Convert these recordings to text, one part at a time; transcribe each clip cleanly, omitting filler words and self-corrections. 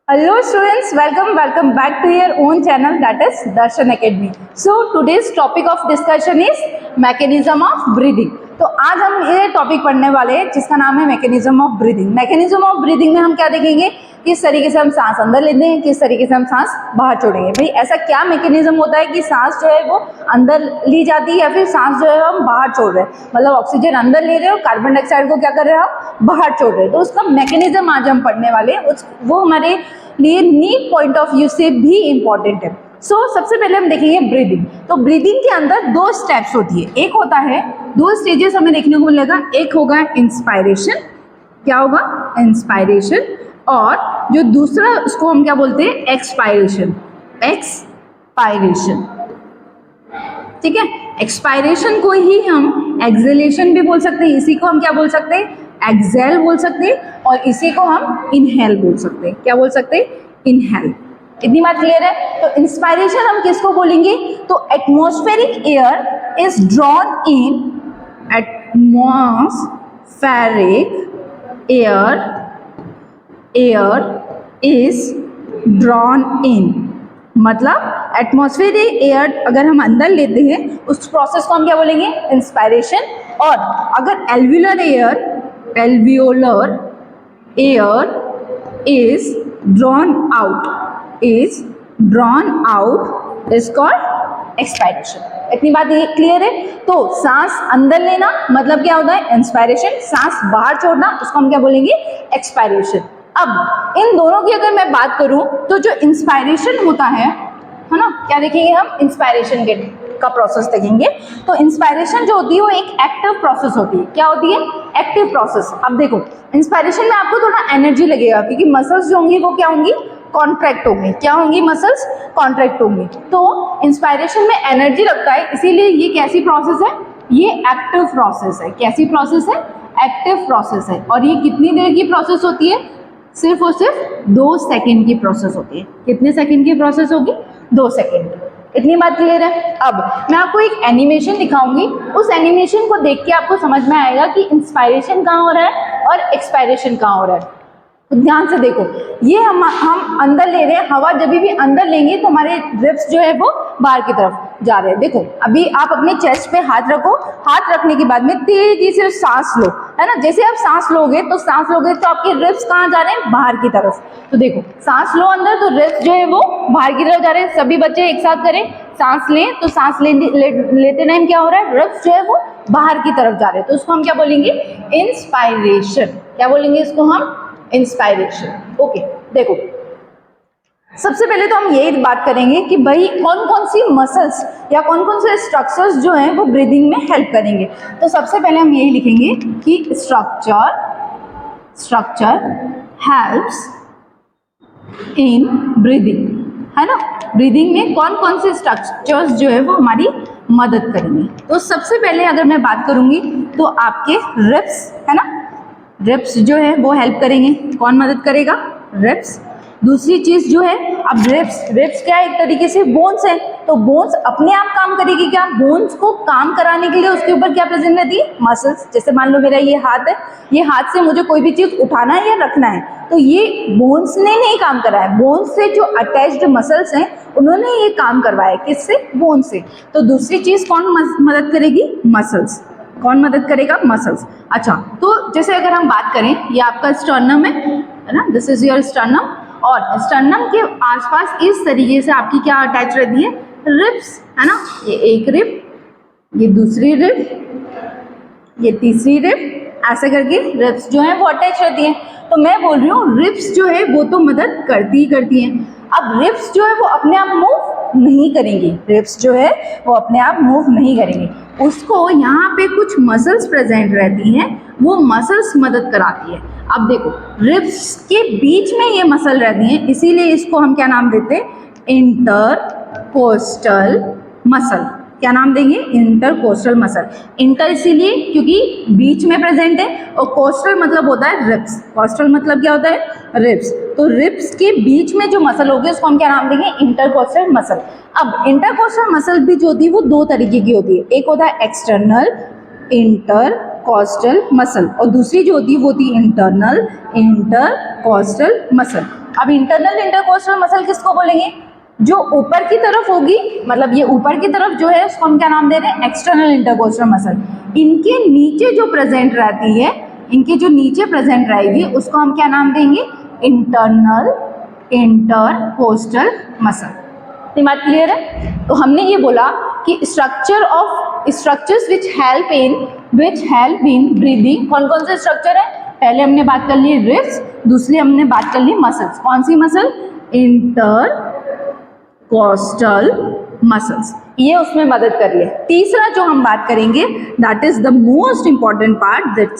Hello students, welcome back to your own channel, that is Darshan Academy. So today's topic of discussion is mechanism of breathing. तो आज हम ये topic पढ़ने वाले हैं जिसका नाम है mechanism of breathing. Mechanism of breathing में हम क्या देखेंगे, किस तरीके से हम सांस अंदर लेते हैं, किस तरीके से हम सांस बाहर छोड़ेंगे। भाई ऐसा क्या मैकेनिज्म होता है कि सांस जो है वो अंदर ली जाती है या फिर सांस जो है हम बाहर छोड़ रहे हैं, मतलब ऑक्सीजन अंदर ले रहे हो, कार्बन डाइऑक्साइड को क्या कर रहे हैं हम बाहर छोड़ रहे हैं। तो उसका मैकेनिज्म आज हम पढ़ने वाले हैं, वो हमारे लिए नीड पॉइंट ऑफ व्यू से भी इम्पॉर्टेंट है। सबसे पहले हम देखेंगे ब्रीदिंग। तो ब्रीदिंग के अंदर दो स्टेप्स होती है, एक होता है, दो स्टेजेस हमें देखने को मिलेगा। एक होगा इंस्पायरेशन, क्या होगा इंस्पायरेशन, और जो दूसरा उसको हम क्या बोलते हैं एक्सपायरेशन। एक्सपायरेशन, ठीक है। एक्सपायरेशन को ही हम एक्सेलेशन भी बोल सकते हैं, इसी को हम क्या बोल सकते हैं एक्सेल बोल सकते हैं, और इसी को हम इनहेल बोल सकते हैं। क्या बोल सकते हैं इनहेल। इतनी बात क्लियर है। तो इंस्पायरेशन हम किसको बोलेंगे, तो atmospheric air is drawn in, atmospheric air is drawn in, मतलब एटमॉस्फेरिक एयर अगर हम अंदर लेते हैं उस प्रोसेस को हम क्या बोलेंगे इंस्पायरेशन। और अगर alveolar air is drawn out is called expiration. इतनी बात ये क्लियर है। तो सांस अंदर लेना मतलब क्या होता है इंस्पायरेशन, सांस बाहर छोड़ना उसको हम क्या बोलेंगे एक्सपायरेशन। अब इन दोनों की अगर मैं बात करूं तो जो इंस्पायरेशन होता है ना, क्या देखेंगे हम इंस्पायरेशन का प्रोसेस देखेंगे। तो इंस्पायरेशन जो होती है वो एक एक्टिव प्रोसेस होती है। क्या होती है एक्टिव प्रोसेस। अब देखो इंस्पायरेशन में आपको थोड़ा एनर्जी लगेगा क्योंकि मसल्स जो होंगी वो क्या होंगी कॉन्ट्रैक्ट होंगी। क्या होंगी मसल्स कॉन्ट्रैक्ट होंगी। तो इंस्पायरेशन में एनर्जी लगता है, इसीलिए ये कैसी प्रोसेस है, ये एक्टिव प्रोसेस है। कैसी प्रोसेस है एक्टिव प्रोसेस है। और ये कितनी देर की प्रोसेस होती है, सिर्फ और सिर्फ 2 सेकेंड की प्रोसेस होती है। कितने सेकेंड की प्रोसेस होगी 2 सेकेंड की। इतनी बात क्लियर है। अब मैं आपको एक एनिमेशन दिखाऊंगी, उस एनिमेशन को देख के आपको समझ में आएगा कि इंस्पायरेशन कहाँ हो रहा है और एक्सपायरेशन कहाँ हो रहा है। तो ध्यान से देखो, ये हम अंदर ले रहे हैं, हवा जब भी अंदर लेंगे तो हमारे रिब्स जो है वो बाहर की तरफ जा रहे हैं। देखो अभी आप अपने चेस्ट पे हाथ रखो, हाथ रखने के बाद में तेजी से सांस लो, है ना। जैसे आप सांस लोगे तो आपके रिब्स कहाँ जा रहे हैं बाहर की तरफ। तो देखो सांस लो अंदर तो रिब्स जो है वो बाहर की तरफ जा रहे हैं। सभी बच्चे एक साथ करें, सांस लें तो सांस लेते टाइम क्या हो रहा है रिब्स जो है वो बाहर की तरफ जा रहे हैं। तो उसको हम क्या बोलेंगे इंस्पायरेशन। क्या बोलेंगे इसको हम इंस्पायरेशन। ओके देखो सबसे पहले तो हम यही बात करेंगे कि भाई कौन कौन सी मसल्स या कौन कौन से स्ट्रक्चर्स जो हैं वो ब्रीदिंग में हेल्प करेंगे। तो सबसे पहले हम यही लिखेंगे कि स्ट्रक्चर हेल्प्स इन ब्रीदिंग, है ना। ब्रीदिंग में कौन कौन से स्ट्रक्चर्स जो है वो हमारी मदद करेंगे। तो सबसे पहले अगर मैं बात करूंगी तो आपके रिब्स, है ना, रिब्स जो है वो हेल्प करेंगे। कौन मदद करेगा रिब्स। दूसरी चीज जो है, अब रिब्स क्या है एक तरीके से बोन्स है, तो बोन्स अपने आप काम करेगी। क्या बोन्स को काम कराने के लिए उसके ऊपर क्या प्रेजेंट रहती है मसल्स। जैसे मान लो मेरा ये हाथ है, ये हाथ से मुझे कोई भी चीज उठाना है या रखना है तो ये बोन्स ने नहीं काम करा है, बोन्स से जो अटैच्ड मसल्स हैं उन्होंने ये काम करवाया है। किससे बोन से। तो दूसरी चीज कौन मदद करेगी मसल्स। कौन मदद करेगा मसल्स। अच्छा तो जैसे अगर हम बात करें, ये आपका स्टर्नम है ना, दिस इज योर स्टर्नम, और स्टर्नम के आसपास इस तरीके से आपकी क्या अटैच रहती है रिब्स, है ना। ये एक रिब, ये दूसरी रिब, ये तीसरी रिब, ऐसे करके रिब्स जो है वो अटैच रहती है। तो मैं बोल रही हूँ रिब्स जो है वो तो मदद करती ही करती हैं। अब रिब्स जो है वो अपने आप मूव नहीं करेंगी, रिब्स जो है वो अपने आप मूव नहीं करेंगी, उसको यहाँ पे कुछ मसल्स प्रेजेंट रहती हैं, वो मसल्स मदद कराती है। अब देखो रिब्स के बीच में ये मसल रहती हैं, इसीलिए इसको हम क्या नाम देते हैं इंटरकोस्टल मसल। क्या नाम देंगे इंटरकोस्टल मसल। इंटर इसीलिए क्योंकि बीच में प्रेजेंट है, और कोस्टल मतलब होता है रिब्स। कोस्टल मतलब क्या होता है रिब्स। तो रिब्स के बीच में जो मसल होगी उसको हम क्या नाम देंगे इंटरकोस्टल मसल। अब इंटरकोस्टल मसल भी जो होती है वो 2 तरीके की होती है, एक होता है एक्सटर्नल इंटरकोस्टल मसल और दूसरी जो होती है वो होती है इंटरनल इंटरकोस्टल मसल। अब इंटरनल इंटरकोस्टल मसल किसको बोलेंगे? जो ऊपर की तरफ होगी, मतलब ये ऊपर की तरफ जो है उसको हम क्या नाम दे रहे हैं? External intercostal muscle. इनके नीचे जो प्रेजेंट रहती है, इनके जो नीचे प्रेजेंट रहेगी उसको हम क्या नाम देंगे? Internal intercostal muscle. इतनी बात क्लियर है? तो हमने ये बोला कि structures which help in breathing, कौन कौन से स्ट्रक्चर है? पहले हमने बात कर ली रिब्स, दूसरी हमने बात कर ली मसल्स। कौन सी मसल? इंटरकोस्टल मसल्स, ये उसमें मदद कर रही है। तीसरा जो हम बात करेंगे that is the most important part, that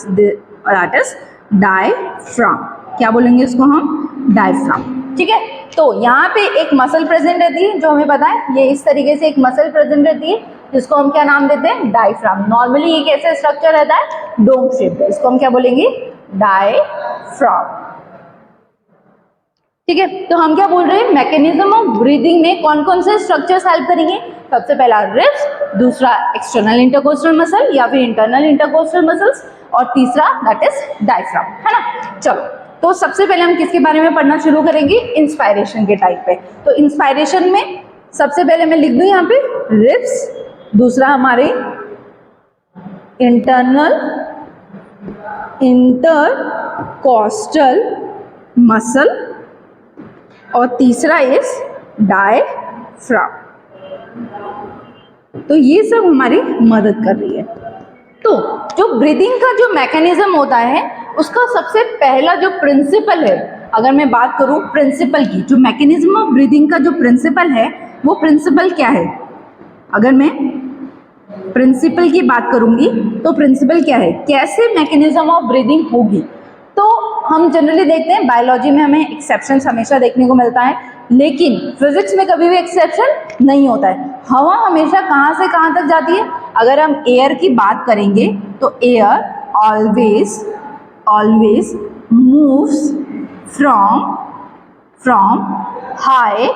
is diaphragm. क्या बोलेंगे इसको हम? डायफ्राम। ठीक है, तो यहाँ पे एक मसल प्रेजेंट रहती है जो हमें पता है, ये इस तरीके से एक मसल प्रेजेंट रहती है जिसको हम क्या नाम देते हैं? डायफ्राम। नॉर्मली ये कैसे स्ट्रक्चर रहता है? डोम शेप, इसको हम क्या बोलेंगे? डायफ्राम। ठीक है, तो हम क्या बोल रहे हैं? मैकेनिज्म ऑफ ब्रीदिंग में कौन कौन से स्ट्रक्चर्स हेल्प करेंगे? सबसे पहला रिब्स, दूसरा एक्सटर्नल इंटरकोस्टल मसल या फिर इंटरनल इंटरकोस्टल मसल्स, और तीसरा दैट इज डायफ्राम, है ना। चलो, तो सबसे पहले हम किसके बारे में पढ़ना शुरू करेंगे? इंस्पायरेशन के टाइप पे। तो इंस्पायरेशन में सबसे पहले मैं लिख दूं यहाँ पे रिब्स, दूसरा हमारे इंटरनल इंटरकोस्टल मसल, और तीसरा इज डायफ्राम। तो ये सब हमारी मदद कर रही है। तो जो ब्रीदिंग का जो मैकेनिज्म होता है उसका सबसे पहला जो प्रिंसिपल है, अगर मैं बात करूं प्रिंसिपल की, जो मैकेनिज्म ऑफ ब्रीदिंग का जो प्रिंसिपल है वो प्रिंसिपल क्या है? अगर मैं प्रिंसिपल की बात करूंगी तो प्रिंसिपल क्या है? कैसे मैकेनिज्म ऑफ ब्रीदिंग होगी? तो हम जनरली देखते हैं बायोलॉजी में हमें एक्सेप्शंस हमेशा देखने को मिलता है, लेकिन फिजिक्स में कभी भी एक्सेप्शन नहीं होता है। हवा हमेशा कहाँ से कहाँ तक जाती है? अगर हम एयर की बात करेंगे तो air always moves from high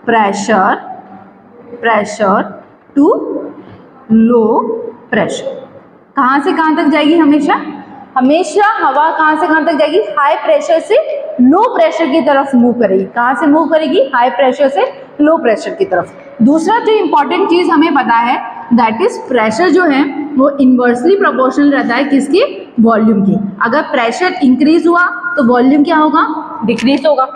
pressure to low pressure. कहाँ से कहाँ तक जाएगी? हमेशा हवा कहाँ से कहाँ तक जाएगी? हाई प्रेशर से लो प्रेशर की तरफ मूव करेगी। कहाँ से मूव करेगी? हाई प्रेशर से लो प्रेशर की तरफ। दूसरा जो इंपॉर्टेंट चीज हमें पता है दैट इज प्रेशर जो है वो इन्वर्सली प्रोपोर्शनल रहता है किसके? वॉल्यूम के। अगर प्रेशर इंक्रीज हुआ तो वॉल्यूम क्या होगा? डिक्रीज होगा।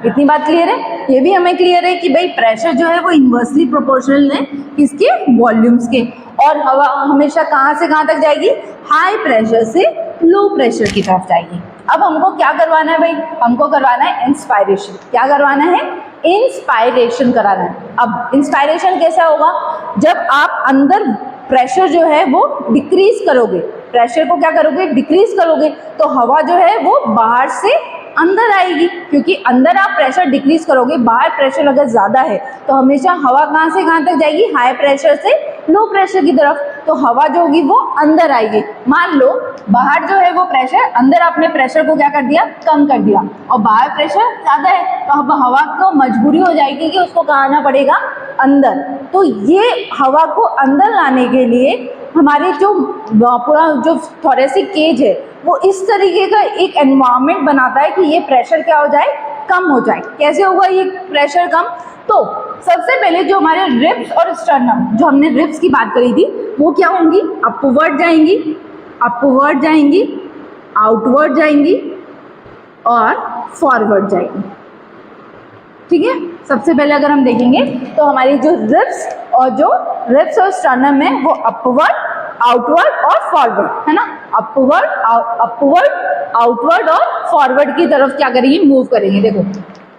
इतनी बात क्लियर है? ये भी हमें क्लियर है कि भाई प्रेशर जो है वो इन्वर्सली प्रोपोर्शनल है किसके? वॉल्यूम्स के। और हवा हमेशा कहाँ से कहाँ तक जाएगी? हाई प्रेशर से लो प्रेशर की तरफ जाएगी। अब हमको क्या करवाना है भाई? हमको करवाना है इंस्पायरेशन। क्या करवाना है? इंस्पायरेशन कराना है। अब इंस्पायरेशन कैसा होगा? जब आप अंदर प्रेशर जो है वो डिक्रीज करोगे, प्रेशर को क्या करोगे? डिक्रीज करोगे, तो हवा जो है वो बाहर से अंदर आएगी, क्योंकि अंदर आप प्रेशर डिक्रीज करोगे, बाहर प्रेशर अगर ज्यादा है तो हमेशा हवा कहाँ से कहाँ तक जाएगी? हाई प्रेशर से लो प्रेशर की तरफ। तो हवा जो होगी वो अंदर आएगी। मान लो बाहर जो है वो प्रेशर, अंदर आपने प्रेशर को क्या कर दिया? कम कर दिया, और बाहर प्रेशर ज्यादा है तो अब हवा को मजबूरी हो जाएगी कि उसको कहाँ आना पड़ेगा? अंदर। तो ये हवा को अंदर लाने के लिए हमारे जो पूरा जो थोरेसिक केज है वो इस तरीके का एक एनवायरनमेंट बनाता है कि ये प्रेशर क्या हो जाए? कम हो जाए। कैसे होगा ये प्रेशर कम? तो सबसे पहले जो हमारे रिब्स और स्टर्नम, जो हमने रिब्स की बात करी थी, वो क्या होंगी? अपवर्ड जाएंगी, आउटवर्ड जाएंगी और फॉरवर्ड जाएंगी। ठीक है, सबसे पहले अगर हम देखेंगे तो हमारी जो रिब्स और स्टर्नम है वो अपवर्ड, आउटवर्ड और फॉरवर्ड, है ना। अपवर्ड, आउटवर्ड और फॉरवर्ड की तरफ क्या करेंगे? मूव करेंगे। देखो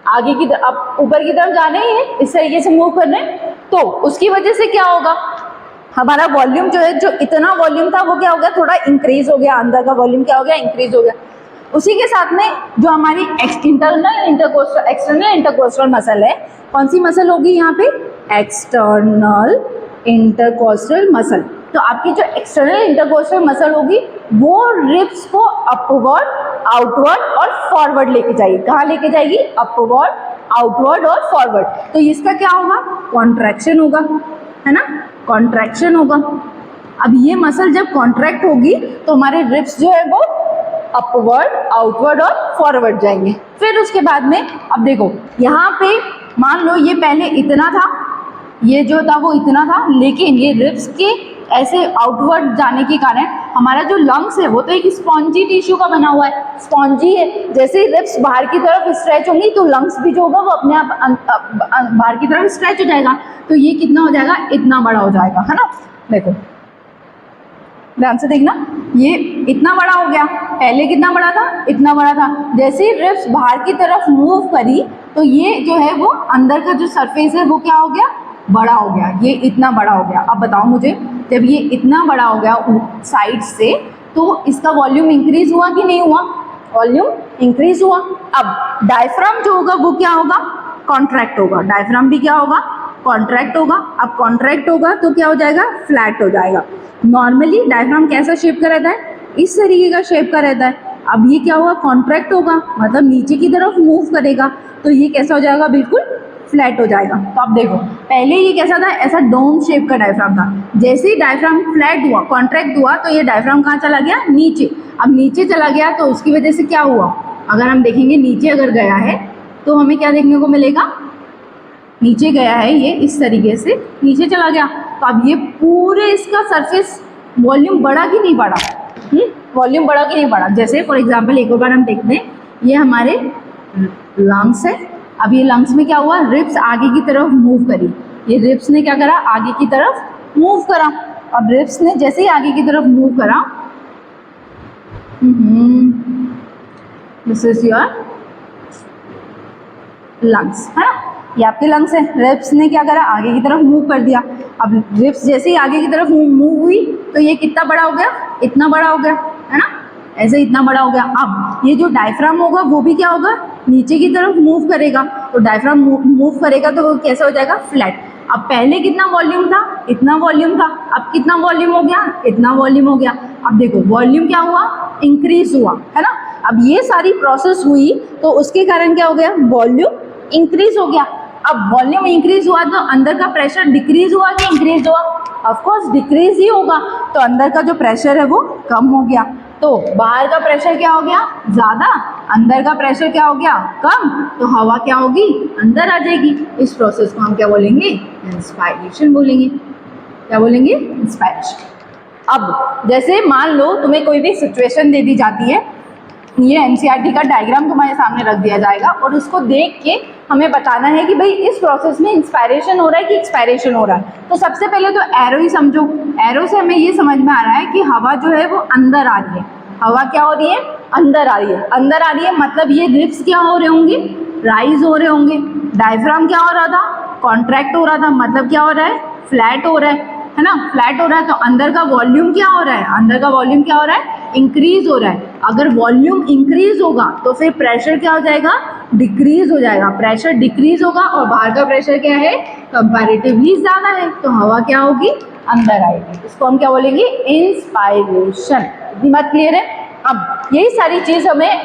आगे की तरफ, ऊपर की तरफ जाने ही है, इस तरीके से मूव करना है। तो उसकी वजह से क्या होगा? हमारा वॉल्यूम जो है, जो इतना वॉल्यूम था वो क्या हो गया? थोड़ा इंक्रीज हो गया। अंदर का वॉल्यूम क्या हो गया? इंक्रीज हो गया। उसी के साथ में जो हमारी एक्सटर्नल इंटरकोस्टल मसल है, कौन सी मसल होगी यहाँ पे? External intercostal muscle. तो आपकी जो एक्सटर्नल इंटरकोस्टल मसल होगी वो रिब्स को अपवर्ड, आउटवर्ड और फॉरवर्ड लेके जाएगी। कहाँ लेके जाएगी? अपवर्ड, आउटवर्ड और फॉरवर्ड। तो इसका क्या होगा? कॉन्ट्रैक्शन होगा, है ना, कॉन्ट्रैक्शन होगा। अब ये मसल जब कॉन्ट्रैक्ट होगी तो हमारे रिब्स जो है वो अपवर्ड, आउटवर्ड और फॉरवर्ड जाएंगे। फिर उसके बाद में अब देखो यहाँ पे मान लो ये पहले इतना था, ये जो था वो इतना था, लेकिन ये रिब्स के ऐसे आउटवर्ड जाने के कारण हमारा जो लंग्स है वो तो एक स्पॉन्जी टिश्यू का बना हुआ है, स्पॉन्जी है। जैसे ही रिब्स बाहर की तरफ स्ट्रेच होंगी तो लंग्स भी जो होगा वो अपने आप बाहर की तरफ स्ट्रेच हो जाएगा। तो ये कितना हो जाएगा, इतना बड़ा हो जाएगा, है ना। देखो ध्यान से देखना, ये इतना बड़ा हो गया, पहले कितना बड़ा था, इतना बड़ा था। जैसे ही रिब्स बाहर की तरफ मूव करी तो ये जो है वो अंदर का जो सरफेस है वो क्या हो गया, बड़ा हो गया, ये इतना बड़ा हो गया। अब बताओ मुझे, जब ये इतना बड़ा हो गया साइड से तो इसका वॉल्यूम इंक्रीज हुआ कि नहीं हुआ, वॉल्यूम इंक्रीज हुआ। अब डायफ्राम जो होगा वो क्या होगा, कॉन्ट्रैक्ट होगा, डायफ्राम भी क्या होगा, कॉन्ट्रैक्ट होगा। अब कॉन्ट्रैक्ट होगा तो क्या हो जाएगा, फ्लैट हो जाएगा। नॉर्मली डायफ्राम कैसा शेप का रहता है, इस तरीके का शेप का रहता है। अब ये क्या हुआ, कॉन्ट्रैक्ट होगा, मतलब नीचे की तरफ मूव करेगा तो ये कैसा हो जाएगा, बिल्कुल फ्लैट हो जाएगा। तो अब देखो पहले ये कैसा था, ऐसा डोम शेप का डायफ्राम था। जैसे ही डायफ्राम फ्लैट हुआ, कॉन्ट्रैक्ट हुआ तो ये डायफ्राम कहाँ चला गया, नीचे। अब नीचे चला गया तो उसकी वजह से क्या हुआ, अगर हम देखेंगे नीचे अगर गया है तो हमें क्या देखने को मिलेगा, नीचे गया है ये इस तरीके से नीचे चला गया। तो अब ये पूरे इसका सरफेस वॉल्यूम बढ़ा कि नहीं बढ़ा, वॉल्यूम बढ़ा कि नहीं बढ़ा। जैसे फॉर एग्जांपल एक और बार हम देखते हैं, ये हमारे लंग्स है। अब ये लंग्स में क्या हुआ, रिब्स आगे की तरफ मूव करी, ये रिब्स ने क्या करा, आगे की तरफ मूव करा। अब रिब्स ने जैसे ही आगे की तरफ मूव करा, दिस इज योर लंग्स, है ना, ये आपके लंग्स है। रिब्स ने क्या करा, आगे की तरफ मूव कर दिया। अब रिब्स जैसे ही आगे की तरफ मूव हुई तो ये कितना बड़ा हो गया, इतना बड़ा हो गया, है ना, ऐसे इतना बड़ा हो गया। अब ये जो डायफ्राम होगा वो भी क्या होगा, नीचे की तरफ मूव करेगा। तो डायफ्राम मूव करेगा तो वो कैसा हो जाएगा, फ्लैट। अब पहले कितना वॉल्यूम था, इतना वॉल्यूम था, अब कितना वॉल्यूम हो गया, इतना वॉल्यूम हो गया। अब देखो वॉल्यूम क्या हुआ, इंक्रीज हुआ, है ना। अब ये सारी प्रोसेस हुई तो उसके कारण क्या हो गया, वॉल्यूम इंक्रीज हो गया। अब वॉल्यूम इंक्रीज हुआ तो अंदर का प्रेशर डिक्रीज हुआ कि इंक्रीज हुआ, ऑफ कोर्स डिक्रीज ही होगा। तो अंदर का जो प्रेशर है वो कम हो गया। तो बाहर का प्रेशर क्या हो गया, ज़्यादा, अंदर का प्रेशर क्या हो गया, कम। तो हवा क्या होगी, अंदर आ जाएगी। इस प्रोसेस को हम क्या बोलेंगे, इंस्पायरेशन बोलेंगे। क्या बोलेंगे, इंस्पायरेशन। अब जैसे मान लो तुम्हें कोई भी सिचुएशन दे दी जाती है, ये एनसीईआरटी का डायग्राम तुम्हारे सामने रख दिया जाएगा और उसको देख के हमें बताना है कि भाई इस प्रोसेस में इंस्पायरेशन हो रहा है कि एक्सपायरेशन हो रहा है। तो सबसे पहले तो एरो ही समझो। एरो से हमें ये समझ में आ रहा है कि हवा जो है वो अंदर आ रही है। हवा क्या हो रही है, अंदर आ रही है। अंदर आ रही है मतलब ये रिब्स क्या हो रहे होंगे, राइज हो रहे होंगे। डायफ्राम क्या हो रहा था, कॉन्ट्रैक्ट हो रहा था, मतलब क्या हो रहा है, फ्लैट हो रहा है ना, फ्लैट हो रहा है। तो अंदर का वॉल्यूम क्या हो रहा है, अंदर का वॉल्यूम क्या हो रहा है, इंक्रीज हो रहा है। अगर वॉल्यूम इंक्रीज होगा तो फिर प्रेशर क्या हो जाएगा, डिक्रीज हो जाएगा। प्रेशर डिक्रीज होगा और बाहर का प्रेशर क्या है, कंपैरेटिवली ज़्यादा है, तो हवा क्या होगी, अंदर आएगी। इसको हम क्या बोलेंगे, इंस्पायरेशन। इतनी बात क्लियर है। अब यही सारी चीज़ हमें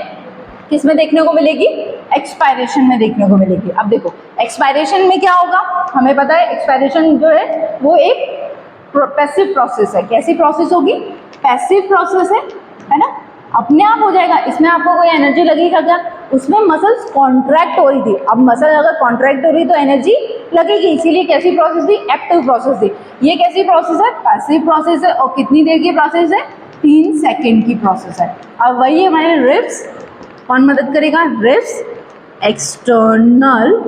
किस में देखने को मिलेगी, एक्सपायरेशन में देखने को मिलेगी। अब देखो एक्सपायरेशन में क्या होगा, हमें पता है एक्सपायरेशन जो है वो एक पैसिव प्रोसेस है। कैसी प्रोसेस होगी, पैसिव प्रोसेस है ना, अपने आप हो जाएगा। इसमें आपको कोई एनर्जी लगेगा क्या, उसमें मसल्स कॉन्ट्रैक्ट हो रही थी। अब मसल अगर कॉन्ट्रैक्ट हो रही तो एनर्जी लगेगी, इसीलिए कैसी प्रोसेस थी, एक्टिव प्रोसेस थी। ये कैसी प्रोसेस है, पैसिव प्रोसेस है। और कितनी देर की प्रोसेस है, 3 सेकेंड की प्रोसेस है। अब वही हमारे रिब्स, कौन मदद करेगा, रिब्स, एक्सटर्नल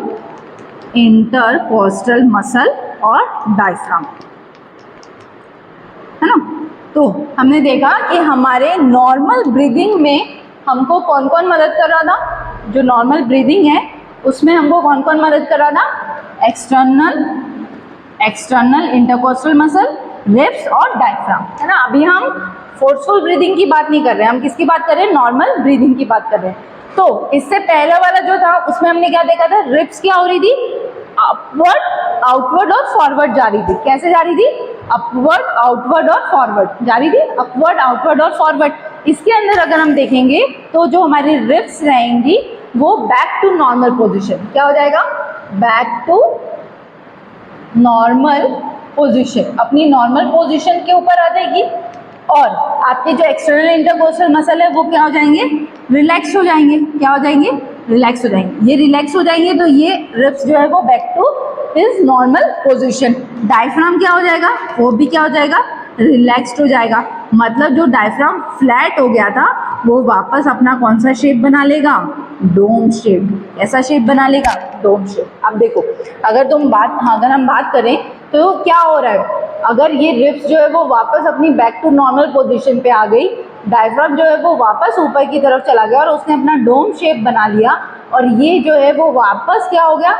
इंटरकोस्टल मसल और डायफ्राम, है ना। तो हमने देखा कि हमारे नॉर्मल ब्रीदिंग में हमको कौन कौन मदद कर रहा था, जो नॉर्मल ब्रीदिंग है उसमें हमको कौन कौन मदद कर रहा था, एक्सटर्नल इंटरकोस्टल मसल, रिब्स और डायफ्राम, है ना। अभी हम फोर्सफुल ब्रीदिंग की बात नहीं कर रहे हैं, हम किसकी बात कर रहे हैं, नॉर्मल ब्रीदिंग की बात कर रहे हैं। तो इससे पहला वाला जो था उसमें हमने क्या देखा था, रिब्स क्या हो रही थी, अपवर्ड, आउटवर्ड और फॉरवर्ड जा रही थी। कैसे जा रही थी, अपवर्ड, आउटवर्ड और फॉरवर्ड जा रही थी, अपवर्ड, आउटवर्ड और फॉरवर्ड। इसके अंदर अगर हम देखेंगे तो जो हमारी रिब्स रहेंगी वो बैक टू नॉर्मल पोजीशन, क्या हो जाएगा, बैक टू नॉर्मल पोजीशन, अपनी नॉर्मल पोजीशन के ऊपर आ जाएगी। और आपके जो एक्सटर्नल इंटरकोस्टल मसल है वो क्या हो जाएंगे, रिलैक्स हो जाएंगे। क्या हो जाएंगे, रिलैक्स हो जाएंगे। ये रिलैक्स हो जाएंगे तो ये रिब्स जो है वो back two is normal position. Diaphragm क्या हो जाएगा, वो भी क्या हो जाएगा, रिलैक्स्ड हो जाएगा। मतलब जो डायफ्राम फ्लैट हो गया था वो वापस अपना कौन सा शेप बना लेगा, डोम शेप। ऐसा शेप बना लेगा, डोम शेप। अब देखो अगर हम बात करें तो क्या हो रहा है, अगर ये रिब्स जो है वो वापस अपनी बैक टू नॉर्मल पोजीशन पे आ गई, डायफ्राम जो है वो वापस ऊपर की तरफ चला गया और उसने अपना डोम शेप बना लिया, और ये जो है वो वापस क्या हो गया,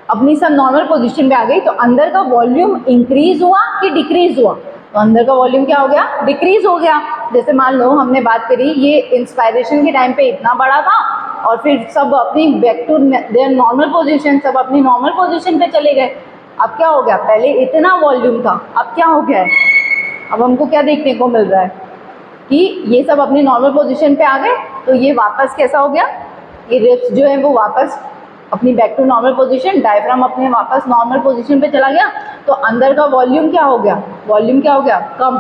अपनी सब नॉर्मल पोजीशन पे आ गई, तो अंदर का वॉल्यूम इंक्रीज हुआ कि डिक्रीज हुआ, तो अंदर का वॉल्यूम क्या हो गया, डिक्रीज हो गया। जैसे मान लो हमने बात करी ये इंस्पायरेशन के टाइम पे इतना बड़ा था और फिर सब अपनी back to their normal position, सब अपनी नॉर्मल पोजीशन पे चले गए। अब क्या हो गया, पहले इतना वॉल्यूम था, अब क्या हो गया है, अब हमको क्या देखने को मिल रहा है कि ये सब अपनी नॉर्मल पोजीशन पे आ गए, तो ये वापस कैसा हो गया, ये रिब्स जो है वो वापस अपनी back to normal position, diaphragm अपने वापस नॉर्मल पोजीशन पे चला गया, तो अंदर का वॉल्यूम क्या हो गया, वॉल्यूम क्या हो गया, कम।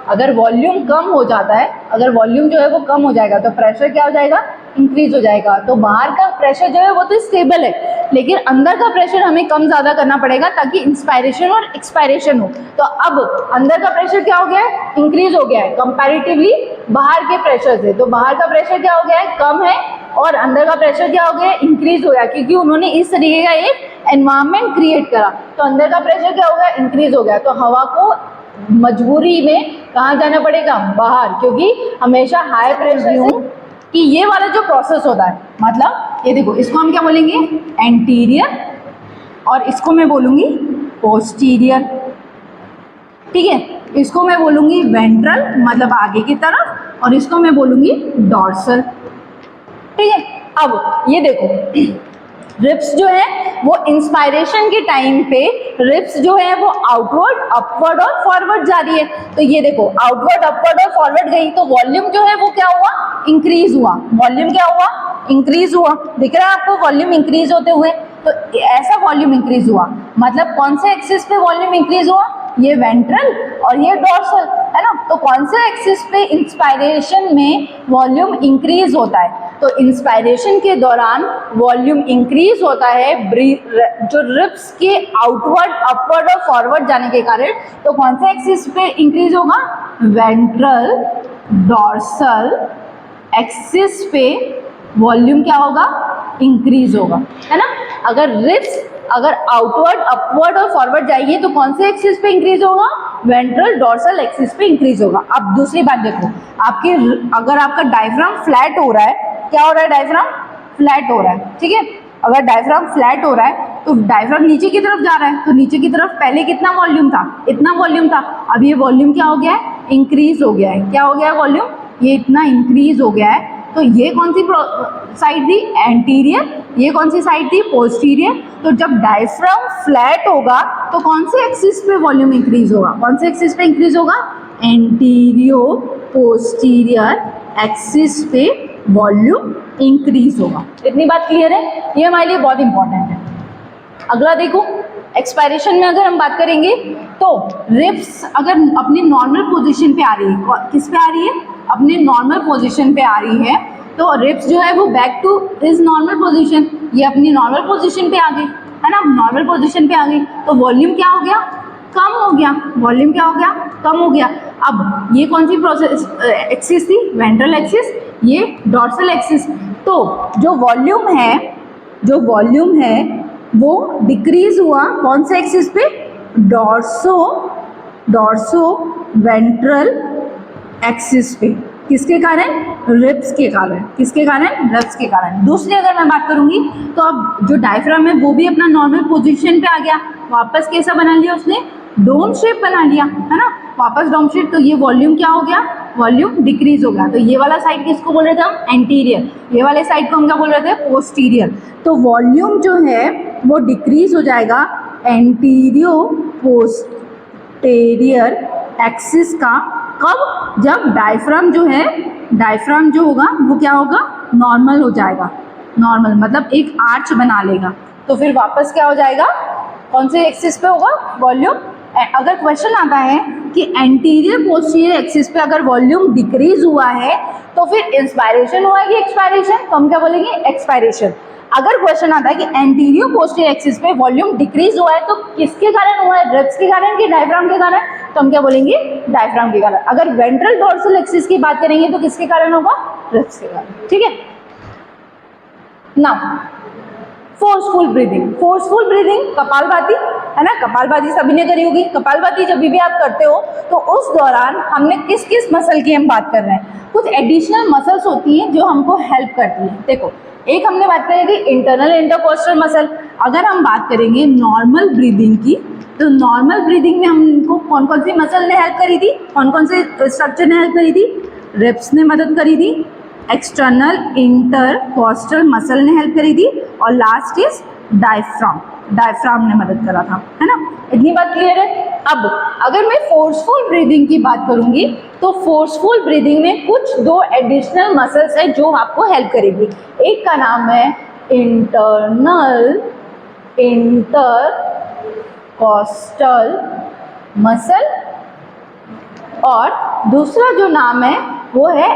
अगर वॉल्यूम कम हो जाता है, अगर वॉल्यूम जो है वो कम हो जाएगा तो प्रेशर क्या हो जाएगा, इंक्रीज हो जाएगा। तो बाहर का प्रेशर जो है वो तो स्टेबल है, लेकिन अंदर का प्रेशर हमें कम ज़्यादा करना पड़ेगा ताकि इंस्पायरेशन और एक्सपायरेशन हो। तो अब अंदर का प्रेशर क्या हो गया है, इंक्रीज हो गया है कंपैरेटिवली बाहर के प्रेशर से। तो बाहर का प्रेशर क्या हो गया है, कम है, और अंदर का प्रेशर क्या हो गया, इंक्रीज हो गया, क्योंकि उन्होंने इस तरीके का एक एनवायरनमेंट क्रिएट करा। तो अंदर का प्रेशर क्या हो गया, इंक्रीज हो गया। तो हवा को मजबूरी में कहाँ जाना पड़ेगा, बाहर, क्योंकि हमेशा हाई प्रेशर कि ये वाला जो प्रोसेस होता है, मतलब ये देखो इसको हम क्या बोलेंगे, एंटीरियर, और इसको मैं बोलूँगी पोस्टीरियर, ठीक है। इसको मैं बोलूँगी वेंट्रल, मतलब आगे की तरफ, और इसको मैं बोलूँगी डॉर्सल, ठीक है। अब ये देखो रिब्स जो है वो इंस्पायरेशन के टाइम पे रिब्स जो है वो आउटवर्ड, अपवर्ड और फॉरवर्ड जा रही है। तो ये देखो आउटवर्ड, अपवर्ड और फॉरवर्ड गई, तो वॉल्यूम जो है वो क्या हुआ, इंक्रीज हुआ। वॉल्यूम क्या हुआ, इंक्रीज हुआ। दिख रहा है आपको वॉल्यूम इंक्रीज होते हुए, तो ऐसा वॉल्यूम इंक्रीज हुआ। मतलब कौन से एक्सिस पे वॉल्यूम इंक्रीज हुआ, ये वेंट्रल और ये डॉर्सल, है ना। तो कौन से एक्सिस पे इंस्पायरेशन में वॉल्यूम इंक्रीज होता है, तो इंस्पायरेशन के दौरान वॉल्यूम इंक्रीज होता है जो रिब्स के आउटवर्ड, अपवर्ड और फॉरवर्ड जाने के कारण। तो कौन से एक्सिस पे इंक्रीज होगा, वेंट्रल डॉर्सल एक्सिस पे वॉल्यूम क्या होगा, इंक्रीज होगा, है ना। अगर रिब्स अगर आउटवर्ड, अपवर्ड और फॉरवर्ड जाएगी तो कौन से एक्सिस पे इंक्रीज होगा, वेंट्रल डॉर्सल एक्सिस पे इंक्रीज होगा। अब दूसरी बात देखो, आपके अगर आपका डायफ्राम फ्लैट हो रहा है, क्या हो रहा है, डायफ्राम फ्लैट हो रहा है, ठीक है। अगर डायफ्राम फ्लैट हो रहा है तो डायफ्राम नीचे की तरफ जा रहा है, तो नीचे की तरफ पहले कितना वॉल्यूम था, इतना वॉल्यूम था, अब ये वॉल्यूम क्या हो गया है, इंक्रीज हो गया है। क्या हो गया है, वॉल्यूम ये इतना इंक्रीज हो गया है। तो ये कौन सी साइड थी, एंटीरियर, ये कौन सी साइड थी, पोस्टीरियर। तो जब डायफ्राम फ्लैट होगा तो कौन से एक्सिस पे वॉल्यूम इंक्रीज होगा, कौन से एक्सिस पे इंक्रीज होगा, एंटीरियो पोस्टीरियर एक्सिस पे वॉल्यूम इंक्रीज होगा। इतनी बात क्लियर है, ये हमारे लिए बहुत इंपॉर्टेंट है। अगला देखो, एक्सपायरेशन में अगर हम बात करेंगे तो रिब्स अगर अपनी नॉर्मल पोजीशन पे आ रही है, किस पे आ रही है, अपने नॉर्मल पोजीशन पे आ रही है, तो रिब्स जो है वो back two is normal position, ये अपनी नॉर्मल पोजीशन पे आ गई, है ना, नॉर्मल पोजीशन पे आ गई। तो वॉल्यूम क्या हो गया, कम हो गया। वॉल्यूम क्या हो गया, कम हो गया। अब ये कौन सी प्रोसेस एक्सिस थी, वेंट्रल एक्सिस, ये डॉर्सल एक्सिस। तो जो वॉल्यूम है वो डिक्रीज हुआ कौन से एक्सिस पे, डॉर्सो वेंट्रल एक्सिस पे। किसके कारण, रिब्स के कारण। किसके कारण, रिब्स के कारण। दूसरी अगर मैं बात करूंगी तो अब जो डायफ्राम है वो भी अपना नॉर्मल पोजीशन पे आ गया, वापस कैसा बना लिया उसने, डोम शेप बना लिया, है ना, वापस डोम शेप। तो ये वॉल्यूम क्या हो गया, वॉल्यूम डिक्रीज हो गया। तो ये वाला साइड किसको बोल रहे थे हम, एंटीरियर, ये वाले साइड को हम क्या बोल रहे थे, पोस्टीरियर। तो वॉल्यूम जो है वो डिक्रीज हो जाएगा एंटीरियो पोस्टीरियर एक्सिस का। कब, जब डायफ्राम जो होगा वो क्या होगा, नॉर्मल हो जाएगा। नॉर्मल मतलब एक आर्च बना लेगा, तो फिर वापस क्या हो जाएगा, कौन से एक्सिस पे होगा, वॉल्यूम अगर क्वेश्चन आता है कि एंटीरियर पोस्टीरियर एक्सिस पे अगर वॉल्यूम डिक्रीज हुआ है तो फिर इंस्पायरेशन हुआ है कि एक्सपायरेशन, तो हम क्या बोलेंगे एक्सपायरेशन। अगर क्वेश्चन आता है कि एंटीरियर पोस्टीरियर एक्सिस पे वॉल्यूम डिक्रीज हुआ है तो किसके कारण हुआ है, रिब्स के कारण कि डायफ्राम के कारण, तो हम क्या बोलेंगे डायफ्राम के कारण। अगर वेंट्रल डोर्सल एक्सिस की बात करेंगे तो किसके कारण होगा, रिब्स के कारण। ठीक है, now forceful breathing. Forceful breathing kapalbhati है ना, कपालभाति सभी ने करी होगी। कपालभाति जब भी आप करते हो तो उस दौरान हमने किस किस मसल की हम बात कर रहे हैं, कुछ एडिशनल मसल्स होती हैं जो हमको हेल्प करती हैं। देखो, एक हमने बात करी थी इंटरनल इंटरकोस्टल मसल। अगर हम बात करेंगे नॉर्मल ब्रीदिंग की तो नॉर्मल ब्रीदिंग में हमको कौन कौन सी मसल ने हेल्प करी थी, कौन कौन से स्ट्रक्चर ने हेल्प करी थी, रिब्स ने मदद करी थी, एक्सटर्नल इंटरकोस्टल मसल ने हेल्प करी थी, और लास्ट इज डायफ्राम, डायफ्राम ने मदद करा था, है ना। इतनी बात क्लियर है। अब अगर मैं फोर्सफुल ब्रीदिंग की बात करूंगी तो फोर्सफुल ब्रीदिंग में कुछ दो एडिशनल मसल्स है जो आपको हेल्प करेगी। एक का नाम है इंटरनल इंटरकोस्टल मसल और दूसरा जो नाम है वो है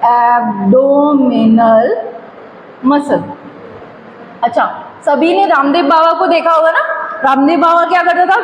एब्डोमिनल मसल। अच्छा, सभी ने रामदेव बाबा को देखा होगा ना। रामदेव बाबा क्या करता था,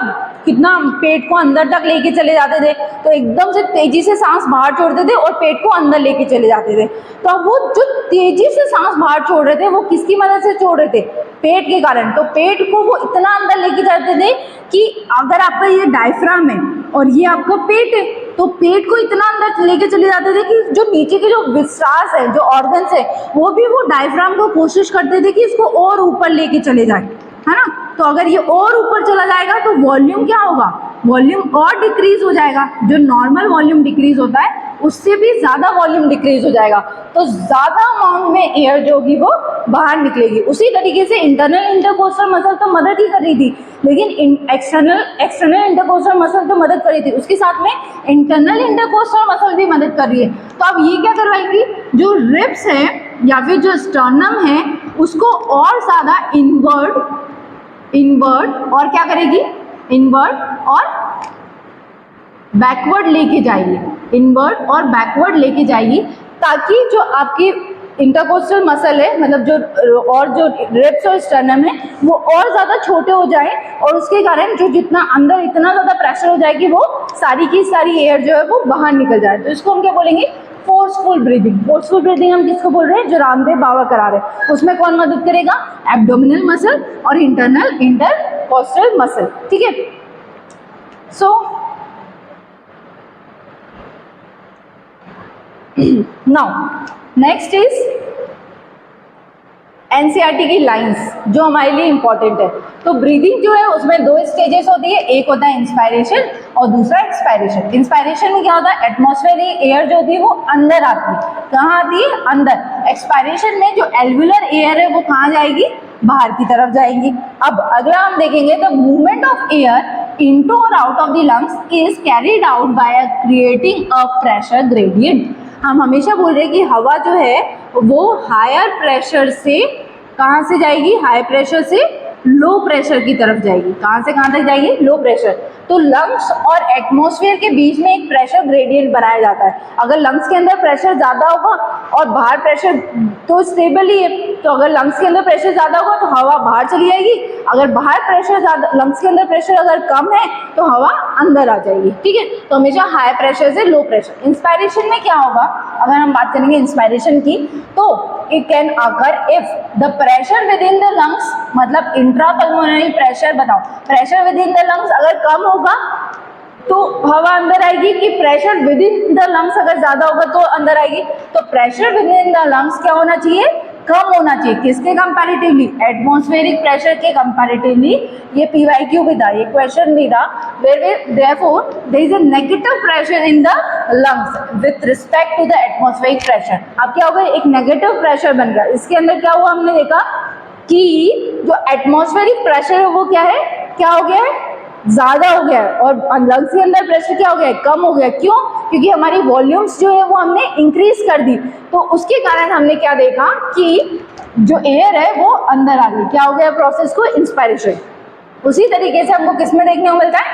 कितना पेट को अंदर तक लेके चले जाते थे, तो एकदम से तेजी से सांस बाहर छोड़ते थे और पेट को अंदर लेके चले जाते थे। तो अब वो जो तेजी से सांस बाहर छोड़ रहे थे वो किसकी मदद से छोड़ रहे थे, पेट के कारण। तो पेट को वो इतना अंदर लेके जाते थे कि अगर आपका ये डायफ्राम है और ये आपका पेट है तो पेट को इतना अंदर लेके चले जाते थे कि जो नीचे के जो विश्वास है, जो ऑर्गन्स है, वो भी वो डायफ्राम को कोशिश करते थे कि इसको और ऊपर लेके चले जाए, है ना। तो अगर ये और ऊपर चला जाएगा तो वॉल्यूम क्या होगा, वॉल्यूम और डिक्रीज हो जाएगा। जो नॉर्मल वॉल्यूम डिक्रीज होता है उससे भी ज़्यादा वॉल्यूम डिक्रीज हो जाएगा, तो ज़्यादा अमाउंट में एयर जो होगी वो बाहर निकलेगी। उसी तरीके से इंटरनल इंटरकोस्टल मसल तो मदद ही कर रही थी, लेकिन एक्सटर्नल इंटरकोस्टल मसल तो मदद कर रही थी, उसके साथ में इंटरनल इंटरकोस्टल मसल भी मदद कर रही है। तो अब ये क्या करवाएंगी, जो रिब्स है या फिर जो स्टर्नम है उसको और ज़्यादा इनवर्ड और क्या करेगी, इनवर्ड और बैकवर्ड लेके जाएगी, इनवर्ड और बैकवर्ड लेके जाएगी, ताकि जो आपकी इंटरकोस्टल मसल है, मतलब जो रिब्स और स्टर्नम है वो और ज़्यादा छोटे हो जाए और उसके कारण जो जितना अंदर इतना ज़्यादा प्रेशर हो जाए कि वो सारी की सारी एयर जो है वो बाहर निकल जाए। तो इसको हम क्या बोलेंगे, फोर्सफुल ब्रीदिंग। फोर्सफुल ब्रीदिंग हम किसको बोल रहे हैं, जो रामदेव बाबा करा रहे हैं। उसमें कौन मदद करेगा, एब्डोमिनल मसल और इंटरनल इंटरकोस्टल मसल। ठीक है, so now next is NCERT की लाइंस जो हमारे लिए इंपॉर्टेंट है। तो ब्रीदिंग जो है उसमें दो स्टेजेस होती है, एक होता है इंस्पायरेशन और दूसरा एक्सपायरेशन। इंस्पायरेशन में क्या होता है, एटमॉस्फेरिक एयर जो होती है वो अंदर आती है, कहाँ आती है, अंदर। एक्सपायरेशन में जो एल्वुलर एयर है वो कहाँ जाएगी, बाहर की तरफ जाएंगी। अब अगला हम देखेंगे तो मूवमेंट ऑफ एयर इनटू और out of the lungs is carried out by creating a pressure gradient. हम हमेशा बोल रहे हैं कि हवा जो है वो हायर प्रेशर से कहाँ से जाएगी, हाई प्रेशर से लो प्रेशर की तरफ जाएगी। कहाँ से कहाँ तक जाएगी, लो प्रेशर। तो लंग्स और एटमॉस्फेयर के बीच में एक प्रेशर ग्रेडियंट बनाया जाता है। अगर लंग्स के अंदर प्रेशर ज़्यादा होगा और बाहर प्रेशर तो स्टेबल ही है, तो अगर लंग्स के अंदर प्रेशर ज़्यादा होगा तो हवा बाहर चली जाएगी, अगर बाहर प्रेशर ज़्यादा, लंग्स के अंदर प्रेशर अगर कम है तो हवा अंदर आ जाएगी। ठीक है, तो हमेशा हाई प्रेशर से लो प्रेशर। इंस्पायरेशन में क्या होगा, अगर हम बात करेंगे इंस्पायरेशन की, तो it can occur if the pressure within the lungs, मतलब इंट्रापल्मोनरी प्रेशर, बताओ pressure within the lungs अगर कम होगा तो हवा अंदर आएगी, कि pressure within the lungs अगर ज्यादा होगा तो अंदर आएगी। तो pressure within the lungs क्या होना चाहिए, कम होना चाहिए। किसके कंपैरेटिवली, एटमॉस्फेरिक प्रेशर के कंपैरेटिवली। ये पीवाईक्यू भी था, ये क्वेश्चन भी था। Therefore there is a negative pressure in the lungs with respect to the atmospheric pressure. अब क्या होगा, एक नेगेटिव प्रेशर बन गया। इसके अंदर क्या हुआ, हमने देखा कि जो एटमॉस्फेरिक प्रेशर है वो क्या है, क्या हो गया है, ज़्यादा हो गया है, और लंग्स के अंदर प्रेशर क्या हो गया है, कम हो गया। क्यों, क्योंकि हमारी वॉल्यूम्स जो है वो हमने इंक्रीज कर दी, तो उसके कारण हमने क्या देखा कि जो एयर है वो अंदर आ गई। क्या हो गया प्रोसेस को, इंस्पायरेशन। उसी तरीके से हमको किस में देखने को मिलता है,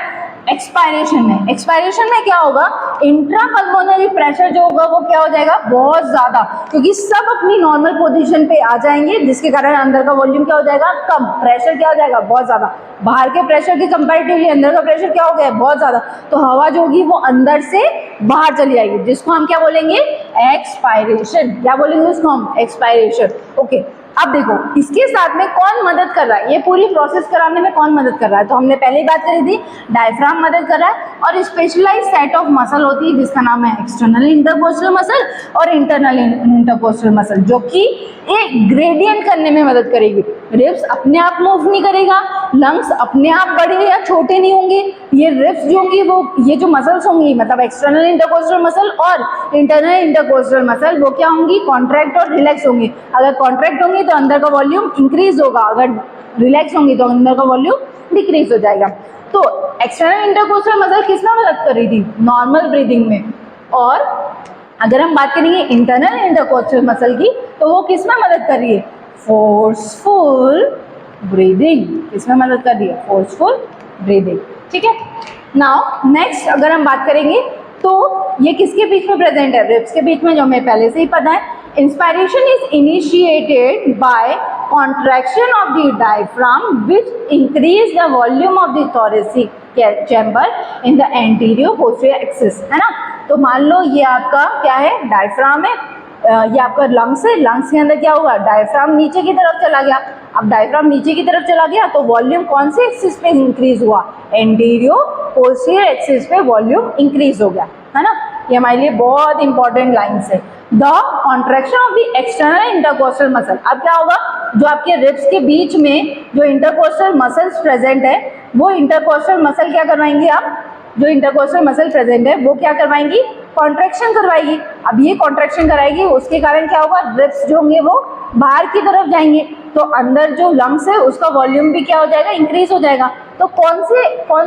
एक्सपायरेशन में क्या होगा, इंट्रा पल्मोनरी प्रेशर जो होगा वो क्या हो जाएगा, बहुत ज्यादा, क्योंकि सब अपनी नॉर्मल पोजीशन पे आ जाएंगे, जिसके कारण अंदर का वॉल्यूम क्या हो जाएगा, कम, प्रेशर क्या हो जाएगा, बहुत ज्यादा, बाहर के प्रेशर के कंपैरेटिवली अंदर का प्रेशर क्या हो गया, बहुत ज्यादा, तो हवा जो होगी वो अंदर से बाहर चली जाएगी, जिसको हम क्या बोलेंगे, एक्सपायरेशन। क्या बोलेंगे उसको हम, एक्सपायरेशन। ओके, अब देखो इसके साथ में कौन मदद कर रहा है, ये पूरी प्रोसेस कराने में कौन मदद कर रहा है, तो हमने पहले ही बात करी थी, डायफ्राम मदद कर रहा है, और स्पेशलाइज सेट ऑफ मसल होती है जिसका नाम है एक्सटर्नल इंटरकोस्टल मसल और इंटरनल इंटरकोस्टल मसल, जो कि एक ग्रेडियंट करने में मदद करेगी। रिब्स अपने आप मूव नहीं करेगा, लंग्स अपने आप बड़े या छोटे नहीं होंगे, ये रिब्स जो होंगी वो, ये जो मसल्स होंगी, मतलब एक्सटर्नल इंटरकोस्टल मसल और इंटरनल इंटरकोस्टल मसल, वो क्या होंगी, कॉन्ट्रैक्ट और रिलैक्स होंगी। अगर कॉन्ट्रैक्ट होंगी तो अंदर का वॉल्यूम इंक्रीज होगा, अगर रिलैक्स होंगी तो अंदर का वॉल्यूम डिक्रीज हो जाएगा। तो एक्सटर्नल इंटरकोस्टल मसल किसमें मदद कर रही थी, नॉर्मल ब्रीदिंग में, और अगर हम बात करेंगे इंटरनल इंटरकोस्टल मसल की, तो वो किसमें मदद कर रही है, फोर्सफुल ब्रीदिंग, किसमें मदद कर रही है, फोर्सफुल ब्रीदिंग। ठीक है, नाउ नेक्स्ट अगर हम बात करेंगे तो ये किसके बीच में प्रेजेंट है, रिब्स के बीच में, जो हमें पहले से ही पता है। Inspiration is initiated by contraction of the diaphragm which increase the volume of the thoracic chamber in the anterior posterior axis, है ना। तो मान लो ये आपका क्या है, डायफ्राम है, ये आपका लंग्स है, लंग्स के अंदर क्या होगा, डायफ्राम नीचे की तरफ चला गया। अब डायफ्राम नीचे की तरफ चला गया तो वॉल्यूम कौन से एक्सिस पे इंक्रीज हुआ, एंटीरियर पोस्टीरियर एक्सिस पे वॉल्यूम इंक्रीज हो गया, है ना। ये हमारे लिए बहुत इंपॉर्टेंट लाइन्स है। The contraction of the external intercostal muscle, अब क्या होगा, जो आपके रिब्स के बीच में जो इंटरकोस्टल मसल्स प्रेजेंट है, वो इंटरकोस्टल मसल क्या करवाएंगे, आप जो इंटरकोस्टल मसल प्रेजेंट है वो क्या करवाएंगी, कॉन्ट्रैक्शन करवाएगी। अब ये कॉन्ट्रैक्शन कराएगी, उसके कारण क्या होगा, रिब्स जो होंगे वो बाहर की तरफ जाएंगे, तो अंदर जो लंग्स है उसका वॉल्यूम भी क्या हो जाएगा, इंक्रीज हो जाएगा। तो कौन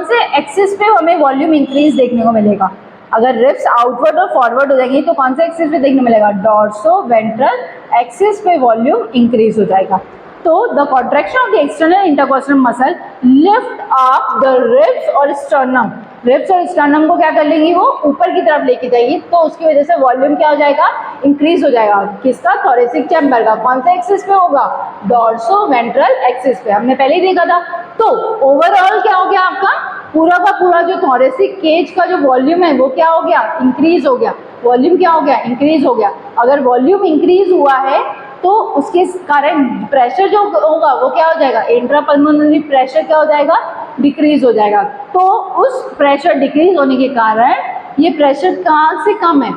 से एक्सिस पे हमें वॉल्यूम इंक्रीज देखने को मिलेगा, अगर रिब्स आउटवर्ड और फॉरवर्ड हो जाएंगी तो कौन से एक्सिस पे देखने मिलेगा, डॉर्सो वेंट्रल एक्सिस पे वॉल्यूम इंक्रीज हो जाएगा। तो the contraction of the external intercostal muscle lift up the ribs और स्टर्नम, रिब्स और स्टर्नम को क्या कर लेंगी, वो ऊपर की तरफ लेके जाएगी, तो उसकी वजह से वॉल्यूम क्या हो जाएगा, इंक्रीज हो जाएगा। किसका, थोरेसिक चैम्बर का, कौन से एक्सिस पे होगा, डॉर्सो वेंट्रल एक्सिस पे, हमने पहले ही देखा था। तो ओवरऑल क्या हो गया, आपका पूरा का पूरा जो थोरेसिक केज का जो वॉल्यूम है वो क्या हो गया, इंक्रीज हो गया, वॉल्यूम क्या हो गया, इंक्रीज हो गया। अगर वॉल्यूम इंक्रीज हुआ है तो उसके कारण प्रेशर जो होगा वो क्या हो जाएगा, इंट्रा पल्मोनरी प्रेशर क्या हो जाएगा, डिक्रीज हो जाएगा। तो उस प्रेशर डिक्रीज होने के कारण ये प्रेशर कहाँ से कम है,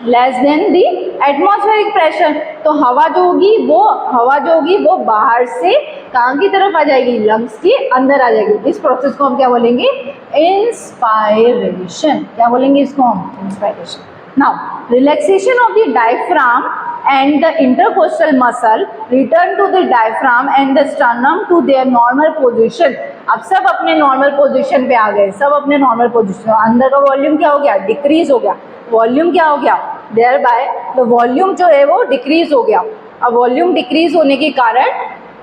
लेस देन दी एटमॉस्फेरिक प्रेशर, तो हवा जो होगी वो बाहर से कहाँ की तरफ आ जाएगी, लंग्स के अंदर आ जाएगी। इस प्रोसेस को हम क्या बोलेंगे, इंस्पायरेशन। क्या बोलेंगे इसको हम, inspiration. Now relaxation of the diaphragm and the intercostal muscle return to the diaphragm and the sternum to their normal position। अब सब अपने नॉर्मल पोजीशन पे आ गए, सब अपने नॉर्मल पोजीशन, अंदर का वॉल्यूम क्या हो गया, डिक्रीज हो गया, वॉल्यूम क्या हो गया, देयर बाय द वॉल्यूम जो है वो डिक्रीज हो गया। अब वॉल्यूम डिक्रीज होने के कारण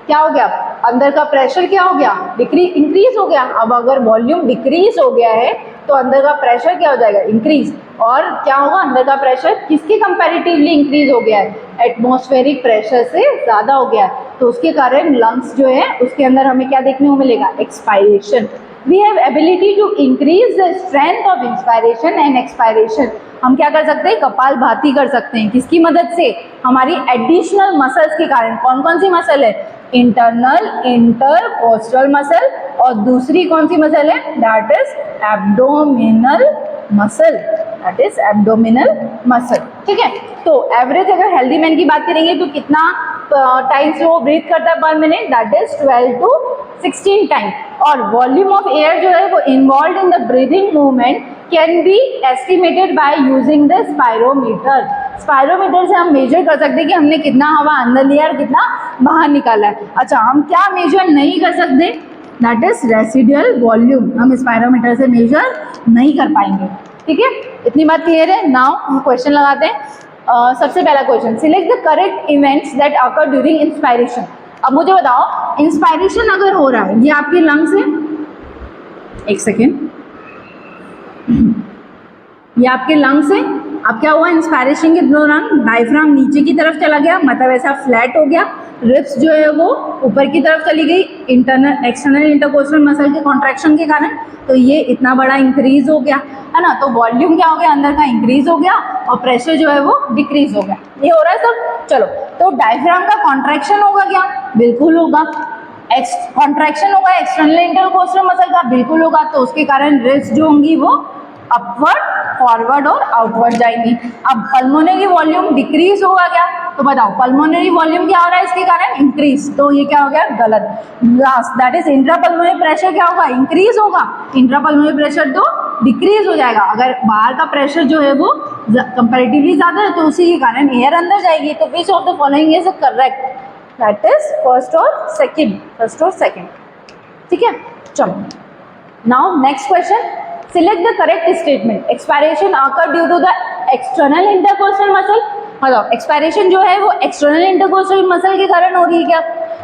क्या हो गया, अंदर का प्रेशर क्या हो गया, इंक्रीज हो गया। अब अगर वॉल्यूम डिक्रीज हो गया है तो अंदर का प्रेशर क्या हो जाएगा, इंक्रीज, और क्या होगा, अंदर का प्रेशर किसके कंपैरेटिवली इंक्रीज हो गया है, एटमॉस्फेरिक प्रेशर से ज़्यादा हो गया है, तो उसके कारण लंग्स जो है उसके अंदर हमें क्या देखने को मिलेगा, expiration. We have ability to increase the strength of inspiration and expiration. हम क्या कर सकते हैं, कपाल भाती कर सकते हैं, किसकी मदद से, हमारी एडिशनल मसल्स के कारण। कौन कौन सी मसल है, इंटरनल इंटरकोस्टल मसल, और दूसरी कौन सी मसल है, that is abdominal muscle, that is abdominal muscle. ठीक है, तो एवरेज अगर हेल्दी मैन की बात करेंगे तो कितना टाइम्स वो ब्रीथ करता है पर minute, that is 12 to 16 time. और वॉल्यूम ऑफ एयर जो है वो involve in the breathing movement can be estimated by using the spirometer. Spirometer से हम मेजर कर सकते हैं कि हमने कितना हवा अंदर लिया और कितना बाहर निकाला है। अच्छा, हम क्या मेजर नहीं कर सकते, दैट इज रेसिडुअल वॉल्यूम, हम स्पायरोमीटर से मेजर नहीं कर पाएंगे। ठीक है, इतनी बात क्लियर है। नाउ हम क्वेश्चन लगाते हैं। सबसे पहला question, select the correct events that occur during inspiration. अब मुझे बताओ, इंस्पायरेशन अगर हो रहा है, ये आपके लंग्स है, एक सेकेंड, ये आपके लंग्स है। अब क्या हुआ, इंस्पायरेशन के दौरान डायफ्राम नीचे की तरफ चला गया, मतलब ऐसा फ्लैट हो गया। रिब्स जो है वो ऊपर की तरफ चली गई इंटरनल एक्सटर्नल इंटरकोस्टल मसल के कॉन्ट्रैक्शन के कारण, तो ये इतना बड़ा इंक्रीज हो गया, है ना। तो वॉल्यूम क्या हो गया, अंदर का इंक्रीज हो गया और प्रेशर जो है वो डिक्रीज हो गया। ये हो रहा है सब। चलो, तो डायफ्राम का कॉन्ट्रैक्शन होगा क्या, बिल्कुल होगा। कॉन्ट्रैक्शन होगा एक्सटर्नल इंटरकोस्टल मसल का, बिल्कुल होगा। तो उसके कारण रिब्स जो होंगी वो अपवर्ड, फॉरवर्ड और आउटवर्ड जाएंगी। अब पल्मोनरी वॉल्यूम डिक्रीज होगा क्या, तो बताओ पल्मोनरी वॉल्यूम क्या हो रहा है इसके कारण, इंक्रीज। तो ये क्या हो गया, गलत। Last that is intrapulmonary pressure क्या होगा, इंक्रीज होगा। इंट्रापल्मोनरी प्रेशर तो डिक्रीज हो जाएगा। अगर बाहर का प्रेशर जो है वो कंपैरेटिवली ज्यादा है तो उसी के कारण एयर अंदर जाएगी। तो विच of the following is correct, that is first और सेकंड। ठीक है, चलो now next question, select the correct statement, expiration occur due to the external intercostal muscle। मतलब एक्सपायरेशन जो है वो एक्सटर्नल इंटरकोस्टल मसल के कारण हो रही है क्या,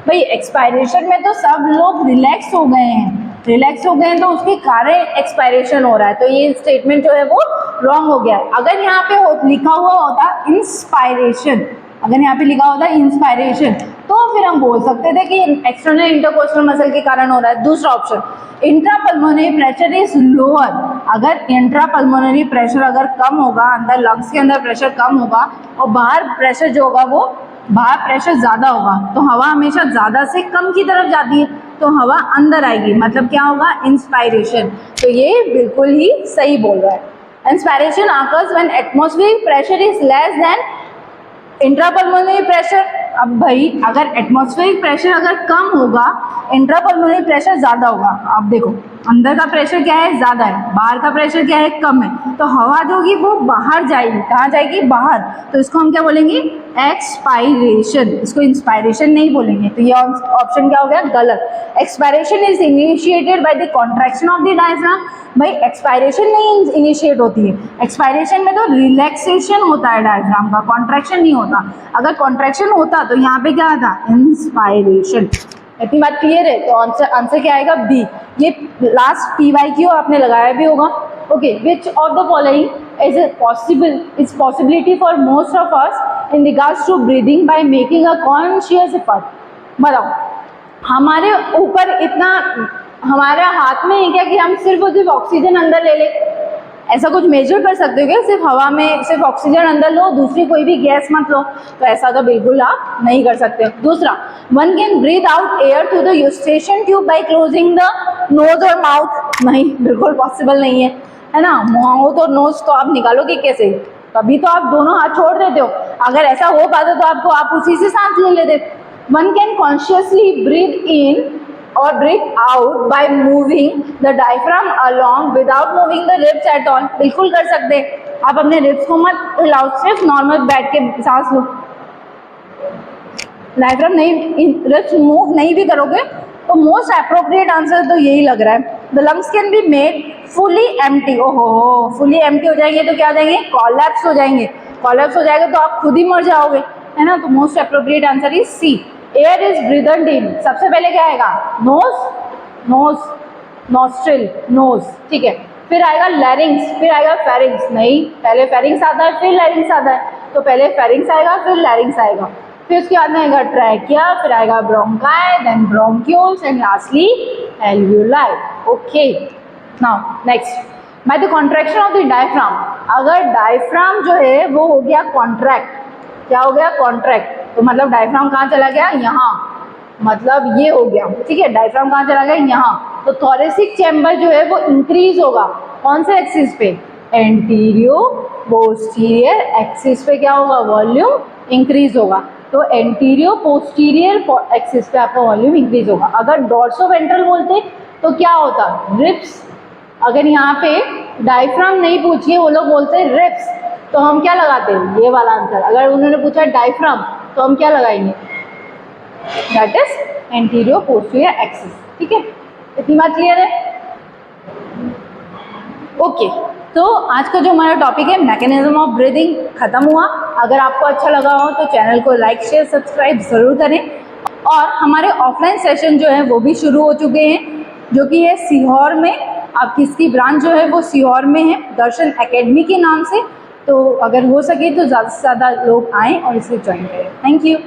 भाई एक्सपायरेशन में तो सब लोग रिलैक्स हो गए हैं, तो उसके कारण एक्सपायरेशन हो रहा है। तो ये स्टेटमेंट जो है वो रॉन्ग हो गया है। अगर यहाँ पे लिखा हुआ होता इंस्पायरेशन, अगर यहाँ पे लिखा होता इंस्पायरेशन, तो फिर हम बोल सकते थे कि एक्सटर्नल इंटरकोस्टल मसल के कारण हो रहा है। दूसरा option, intrapulmonary pressure is lower. अगर इंट्रापल्मोनरी प्रेशर अगर कम होगा, अंदर लंग्स के अंदर प्रेशर कम होगा और बाहर प्रेशर जो होगा वो बाहर प्रेशर ज्यादा होगा, तो हवा हमेशा ज्यादा से कम की तरफ जाती है, तो हवा अंदर आएगी, मतलब क्या होगा, इंस्पायरेशन। तो ये बिल्कुल ही सही बोल रहा है। Inspiration occurs when atmospheric pressure is less than intrapulmonary pressure. अब भाई अगर एटमॉस्फेरिक प्रेशर अगर कम होगा, इंट्रापल्मोनरी प्रेशर ज्यादा होगा। अब देखो अंदर का प्रेशर क्या है, ज्यादा है, बाहर का प्रेशर क्या है, कम है, तो हवा जो होगी वो बाहर जाएगी। कहाँ जाएगी, बाहर। तो इसको हम क्या बोलेंगे, एक्सपायरेशन। इसको इंस्पायरेशन नहीं बोलेंगे। तो ये ऑप्शन क्या हो गया, गलत। Expiration is initiated by the contraction of the diaphragm. भाई एक्सपायरेशन नहीं इनिशिएट होती है, एक्सपायरेशन में तो रिलैक्सेशन होता है डायफ्राम का, कॉन्ट्रैक्शन नहीं होता। अगर कॉन्ट्रैक्शन होता तो यहाँ पे क्या आता, इंस्पायरेशन। इतनी बात क्लियर है। तो आंसर क्या आएगा, बी। ये लास्ट PYQ आपने लगाया भी होगा। Okay, which of the following is possibility for most of us in regards to breathing by making a conscious effort. बताओ हमारे ऊपर इतना, हमारे हाथ में है क्या कि हम सिर्फ ऑक्सीजन अंदर ले ले, ऐसा कुछ मेजर कर सकते हो क्या, सिर्फ हवा में सिर्फ ऑक्सीजन अंदर लो, दूसरी कोई भी गैस मत लो, तो ऐसा तो बिल्कुल आप नहीं कर सकते। दूसरा, one can breathe out air through the eustachian tube by closing the nose और माउथ। नहीं, बिल्कुल पॉसिबल नहीं है ना। माउथ और नोज तो आप निकालोगे कैसे, कभी तो आप दोनों हाथ छोड़ देते हो। अगर ऐसा हो पाता तो आपको आप उसी से सांस ले लेते। One can consciously breathe in or breathe out by moving the diaphragm along without moving the ribs at all। बिल्कुल कर सकते हैं। आप अपने रिब्स को मत हिलाओ, सिर्फ नॉर्मल बैठ के सांस लो। डायफ्राम नहीं, रिब्स मूव नहीं भी करोगे तो मोस्ट अप्रोप्रिएट आंसर तो यही लग रहा है। The lungs can be made fully empty. ओहो, फुली एम्प्टी हो जाएंगे तो क्या हो जाएंगे, कोलैप्स हो जाएंगे। कोलैप्स हो जाएगा तो आप खुद ही मर जाओगे, है ना। तो most appropriate answer is C. Air is breathed in, सबसे पहले क्या आएगा, नोज, नॉस्ट्रिल, नोज, ठीक है। फिर आएगा लैरिंग्स, फिर आएगा फेरिंग्स। नहीं, पहले फेरिंग्स आता है फिर लैरिंग्स आता है, तो पहले फेरिंग्स आएगा फिर लैरिंग्स आएगा। फिर उसके बाद में आएगा ट्रैकिया, फिर आएगा bronchi, then bronchioles and lastly alveoli. Okay, now next, by the contraction of the diaphragm. अगर डायफ्राम जो है वो हो गया कॉन्ट्रैक्ट, क्या हो गया, कॉन्ट्रैक्ट, तो मतलब डायफ्राम कहाँ चला गया, यहाँ, मतलब ये हो गया, ठीक है। डायफ्राम कहाँ चला गया, यहाँ। तो थोरेसिक चैम्बर जो है वो इंक्रीज होगा, कौन से एक्सिस पे, एंटीरियो पोस्टीरियर एक्सिस पे क्या होगा, वॉल्यूम इंक्रीज होगा। तो एंटीरियो पोस्टीरियर एक्सिस पे आपका वॉल्यूम इंक्रीज होगा। अगर डॉर्सोवेंट्रल बोलते तो क्या होता, रिब्स। अगर यहाँ पे डायफ्राम नहीं पूछिए, वो लोग बोलते रिब्स, तो हम क्या लगाते हैं, ये वाला आंसर। अगर उन्होंने पूछा डायफ्राम तो हम क्या लगाएंगे, दैट इज एंटीरियो पोस्टीरियर एक्सिस, ठीक है। इतनी बात क्लियर है। ओके, तो आज का जो हमारा टॉपिक है मैकेनिज्म ऑफ ब्रीदिंग खत्म हुआ। अगर आपको अच्छा लगा हो तो चैनल को लाइक शेयर सब्सक्राइब जरूर करें। और हमारे ऑफलाइन सेशन जो है वो भी शुरू हो चुके हैं, जो कि है सीहोर में आपकी इसकी ब्रांच जो है वो सीहोर में है, दर्शन एकेडमी के नाम से। तो अगर हो सके तो ज़्यादा से ज़्यादा लोग आएँ और इसे ज्वाइन करें। Thank you.